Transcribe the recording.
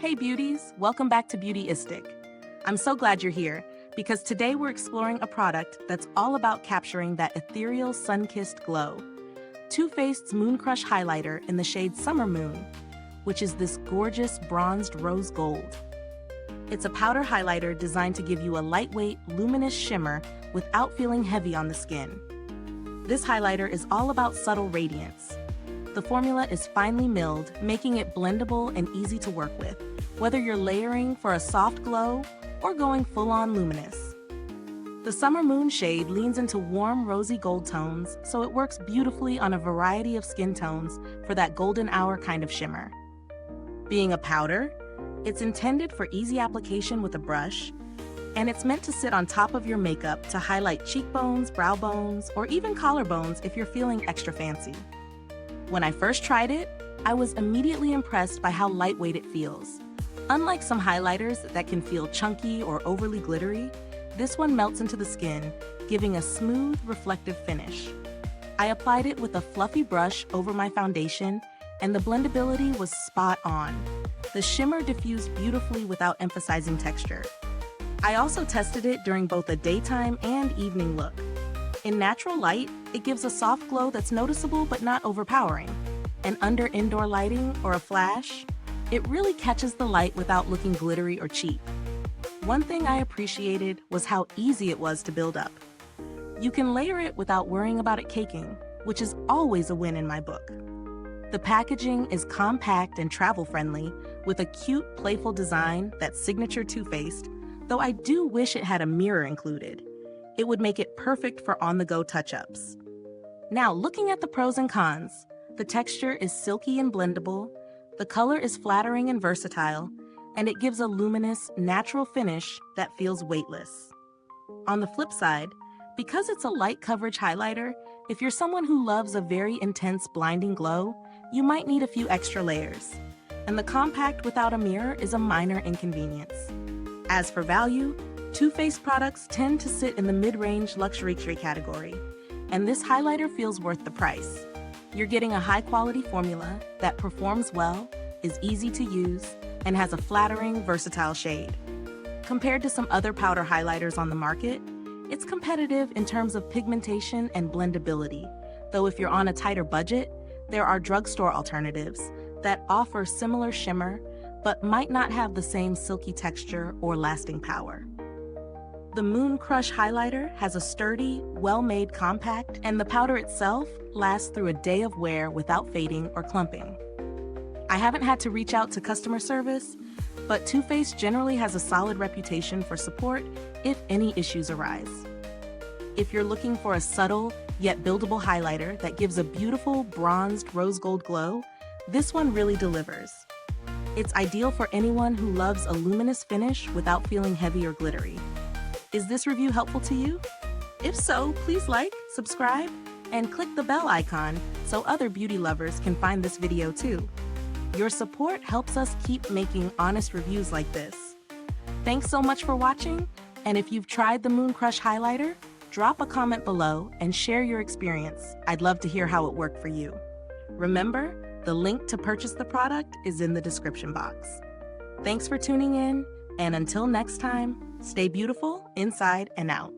Hey beauties, welcome back to Beautyistic. I'm so glad you're here because today we're exploring a product that's all about capturing that ethereal sun-kissed glow. Too Faced's Moon Crush Highlighter in the shade Summer Moon, which is this gorgeous bronzed rose gold. It's a powder highlighter designed to give you a lightweight, luminous shimmer without feeling heavy on the skin. This highlighter is all about subtle radiance. The formula is finely milled, making it blendable and easy to work with, whether you're layering for a soft glow or going full-on luminous. The Summer Moon shade leans into warm, rosy gold tones, so it works beautifully on a variety of skin tones for that golden hour kind of shimmer. Being a powder, it's intended for easy application with a brush, and it's meant to sit on top of your makeup to highlight cheekbones, brow bones, or even collarbones if you're feeling extra fancy. When I first tried it, I was immediately impressed by how lightweight it feels. Unlike some highlighters that can feel chunky or overly glittery, this one melts into the skin, giving a smooth, reflective finish. I applied it with a fluffy brush over my foundation, and the blendability was spot on. The shimmer diffused beautifully without emphasizing texture. I also tested it during both a daytime and evening look. In natural light, it gives a soft glow that's noticeable but not overpowering. And under indoor lighting or a flash, it really catches the light without looking glittery or cheap. One thing I appreciated was how easy it was to build up. You can layer it without worrying about it caking, which is always a win in my book. The packaging is compact and travel-friendly, with a cute, playful design that's signature Too Faced, though I do wish it had a mirror included. It would make it perfect for on-the-go touch-ups. Now, looking at the pros and cons, the texture is silky and blendable, the color is flattering and versatile, and it gives a luminous, natural finish that feels weightless. On the flip side, because it's a light coverage highlighter, if you're someone who loves a very intense, blinding glow, you might need a few extra layers. And the compact without a mirror is a minor inconvenience. As for value, Too Faced products tend to sit in the mid-range luxury category, and this highlighter feels worth the price. You're getting a high-quality formula that performs well, is easy to use, and has a flattering, versatile shade. Compared to some other powder highlighters on the market, it's competitive in terms of pigmentation and blendability, though if you're on a tighter budget, there are drugstore alternatives that offer similar shimmer but might not have the same silky texture or lasting power. The Moon Crush Highlighter has a sturdy, well-made compact, and the powder itself lasts through a day of wear without fading or clumping. I haven't had to reach out to customer service, but Too Faced generally has a solid reputation for support if any issues arise. If you're looking for a subtle yet buildable highlighter that gives a beautiful bronzed rose gold glow, this one really delivers. It's ideal for anyone who loves a luminous finish without feeling heavy or glittery. Is this review helpful to you? If so, please like, subscribe, and click the bell icon so other beauty lovers can find this video too. Your support helps us keep making honest reviews like this. Thanks so much for watching, and if you've tried the Moon Crush Highlighter, drop a comment below and share your experience. I'd love to hear how it worked for you. Remember, the link to purchase the product is in the description box. Thanks for tuning in, and until next time, stay beautiful inside and out.